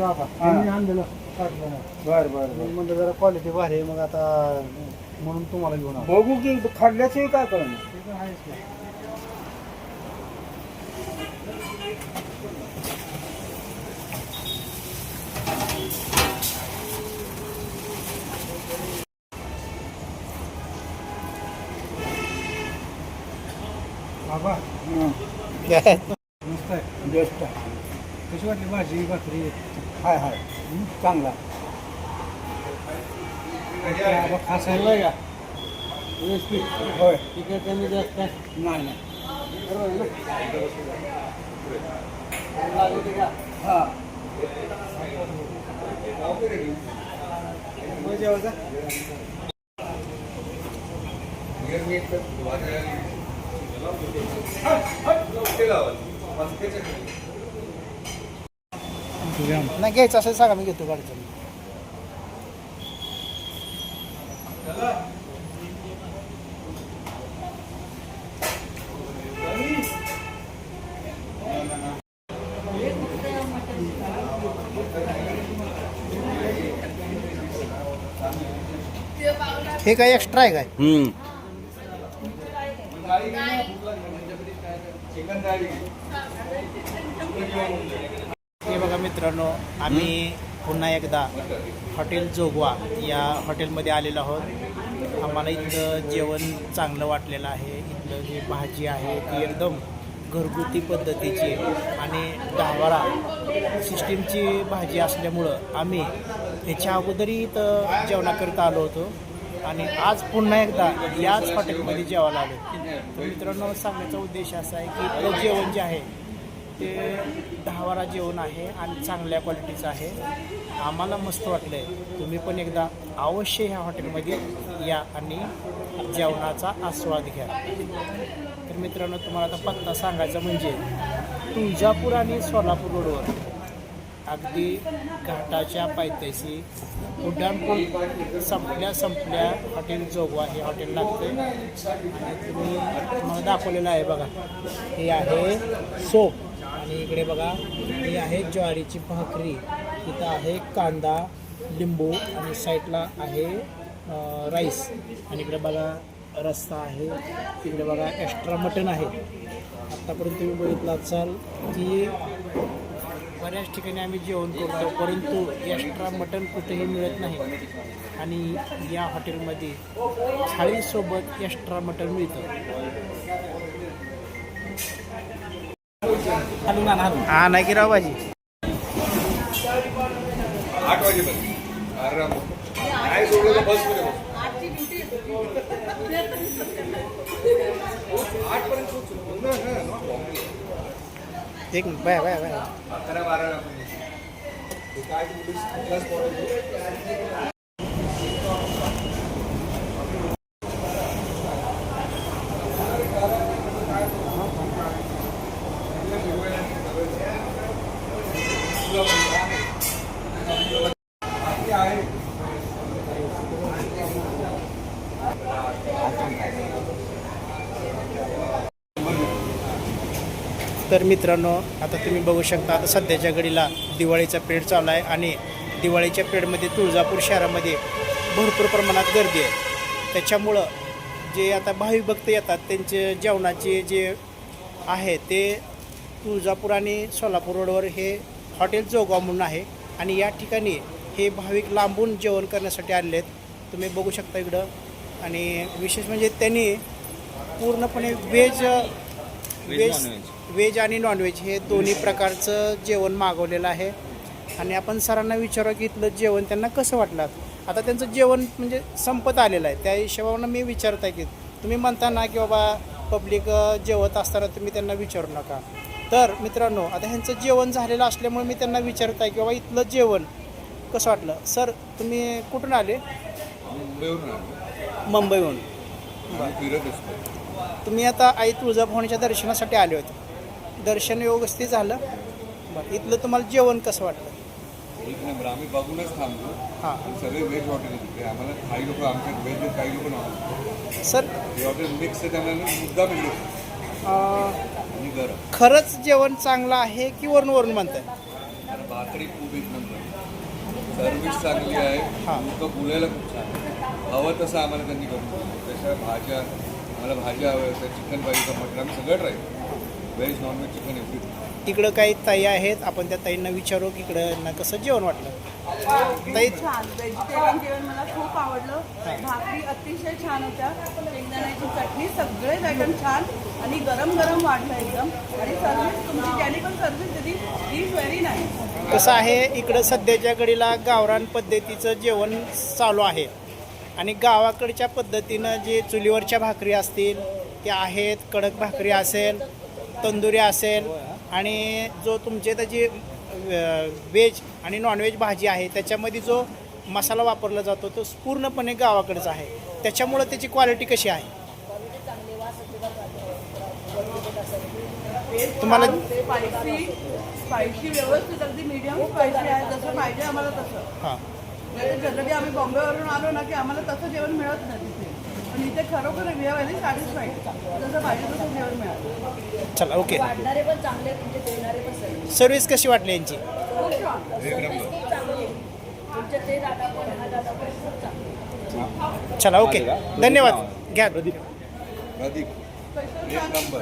आणलेलं बरं बरं म्हणजे जरा क्वालिटी भारी आहे मग आता म्हणून तुम्हाला घेऊन बघू की खाल्ल्याचे काय करणं बाबा मस्त आहे बेस्ट कशी वाटली भाजी भाकरी हाय हाय चांगला खास आहे बघा व्यवस्थित होय तिकडे कमी जास्त नाही नाही बरोबर ना हां जेवायचा नाही घ्यायचं असं सांगा मी घेतो गाडीचं हे काय एक्स्ट्रा आहे काय हे बघा मित्रांनो आम्ही पुन्हा एकदा हॉटेल जोगवा या हॉटेलमध्ये आलेलो आहोत आम्हाला इथलं जेवण चांगलं वाटलेलं आहे इथलं जी भाजी आहे ती एकदम घरगुती पद्धतीची आणि दहावारा सिस्टीमची भाजी असल्यामुळं आम्ही ह्याच्या अगोदरही इथं जेवणाकरिता आलो होतो आणि आज पुन्हा एकदा याच हॉटेलमध्ये जेवायला आलो तर मित्रांनो सांगण्याचा उद्देश असा आहे की इथलं जेवण जे आहे ते दहावारा जेवण आहे आणि चांगल्या क्वालिटीचं आहे आम्हाला मस्त वाटलं आहे तुम्ही पण एकदा अवश्य ह्या हॉटेलमध्ये या आणि जेवणाचा आस्वाद घ्या तर मित्रांनो तुम्हाला आता पत्ता सांगायचा म्हणजे तुळजापूर आणि सोलापूर रोडवर अगदी घाटाच्या पायथ्याशी उड्डाणपूल संपल्या हॉटेल जोगवा हे हॉटेल लागते आणि तुम्हाला दाखवलेलं आहे बघा हे आहे सोप आणि इकडे बघा ही आहे ज्वारीची भाकरी इथं आहे कांदा लिंबू आणि साईडला आहे राईस आणि इकडे बघा रस्सा आहे तिकडे बघा एक्स्ट्रा मटण आहे आत्तापर्यंत तुम्ही बघितलं असाल की बऱ्याच ठिकाणी आम्ही जेवण करतो परंतु एक्स्ट्रा मटण कुठेही मिळत नाही आणि या हॉटेलमध्ये थाळीसोबत एक्स्ट्रा मटण मिळतं हा नाही की राव भाजी 8 वाजेपर्यंत काय सोडलं तर बसमध्ये एक मिनिट बाय बाय बाय 11-12 काय तर मित्रांनो आता तुम्ही बघू शकता आता सध्याच्या घडीला दिवाळीचा पिरियड चालू आहे आणि दिवाळीच्या पिरियडमध्ये तुळजापूर शहरामध्ये भरपूर प्रमाणात गर्दी आहे त्याच्यामुळं जे आता भाविक भक्त येतात त्यांचे जेवणाचे जे आहे ते तुळजापूर आणि सोलापूर रोडवर हे हॉटेल जोगवा म्हणून आहे आणि या ठिकाणी हे भाविक लांबून जेवण करण्यासाठी आलेले आहेत तुम्ही बघू शकता इकडं आणि विशेष म्हणजे त्यांनी पूर्णपणे व्हेज आणि नॉनव्हेज हे दोन्ही प्रकारचं जेवण मागवलेलं आहे आणि आपण सरांना विचारू की इथलं जेवण त्यांना कसं वाटलं आता त्यांचं जेवण म्हणजे संपत आलेलं आहे त्या हिशोबानं मी विचारत आहे की तुम्ही म्हणता ना की बाबा पब्लिक जेवत असताना तुम्ही त्यांना विचारू नका तर मित्रांनो आता ह्यांचं जेवण झालेलं असल्यामुळे मी त्यांना विचारत आहे की बाबा इथलं जेवण कसं वाटलं सर तुम्ही कुठून आले मुंबईहून तुम्ही आता आई तुळजाभवानीच्या दर्शनासाठी आले होते दर्शन व्यवस्थित झालं बरं इथलं तुम्हाला जेवण कसं वाटलं आम्ही बघूनच थांबलो हां सगळे व्हेज हॉटेल होते आम्हाला काही लोक आमच्या व्हेज काही लोक नॉन सर हे हॉटेल मिक्स आहे त्यामुळे मुद्दा मिळतो आणि गरम खरंच जेवण चांगलं आहे की वरून म्हणताय भाकरी खूप एक नंबर सर्व्हिस चांगली आहे, हां. लोक बोलायला खूप छान आहे. हवं तसं आम्हाला त्यांनी करून दिलं. तशा भाज्या आम्हाला भाज्या हव्या होत्या, चिकन पाहिजे का मटण, आम्ही सगळं try veg non veg chicken everything. इकडं काही ताई आहेत, आपण त्या ताईंना विचारू की इकडं ना कसं जेवण वाटलं. ताई छान व्हेजिटेरियन जेवण मला खूप आवडलं. भाकरी अतिशय छान होत्या, शेंगदाण्याची चटणी, सगळेच आयटम छान आणि गरम गरम वाढलं एकदम. आणि सर्व्हिस तुमची ज्याने पण सर्व्हिस दिली इज व्हेरी नाईस. कसं आहे, इकडं सध्याच्या घडीला गावरान पद्धतीचं जेवण चालू आहे आणि गावाकडच्या पद्धतीनं जे चुलीवरच्या भाकरी असतील त्या आहेत, कडक भाकरी असेल, तंदुरी असेल आणि जो तुमचे त्याची व्हेज आणि नॉनव्हेज भाजी आहे त्याच्यामध्ये जो मसाला वापरला जातो तो पूर्णपणे गावाकडेच आहे. त्याच्यामुळं त्याची क्वालिटी कशी आहे तुम्हाला? स्पायसी व्यवस्थित अगदी मीडियम स्पायसी आहे, जसं पाहिजे आम्हाला तसं. हां, जनरली आम्ही बॉम्बेवरून आलो ना की आम्हाला तसं जेवण मिळत नाही तिथे, पण इथे खरोखर वी आर व्हेरी सॅटिस्फाईड. जसं पाहिजे तसं जेवण मिळालं. चला ओके. वाढणारे पण चांगले, तुमचे देणारे पण सर्व सर्विस कशी वाटली यांची? खूप छान. खूप चांगले. तुमचे ते दादा पण हा दादा पण खूप चांगले. चला ओके, धन्यवाद. घ्या. प्रदीप एक नंबर.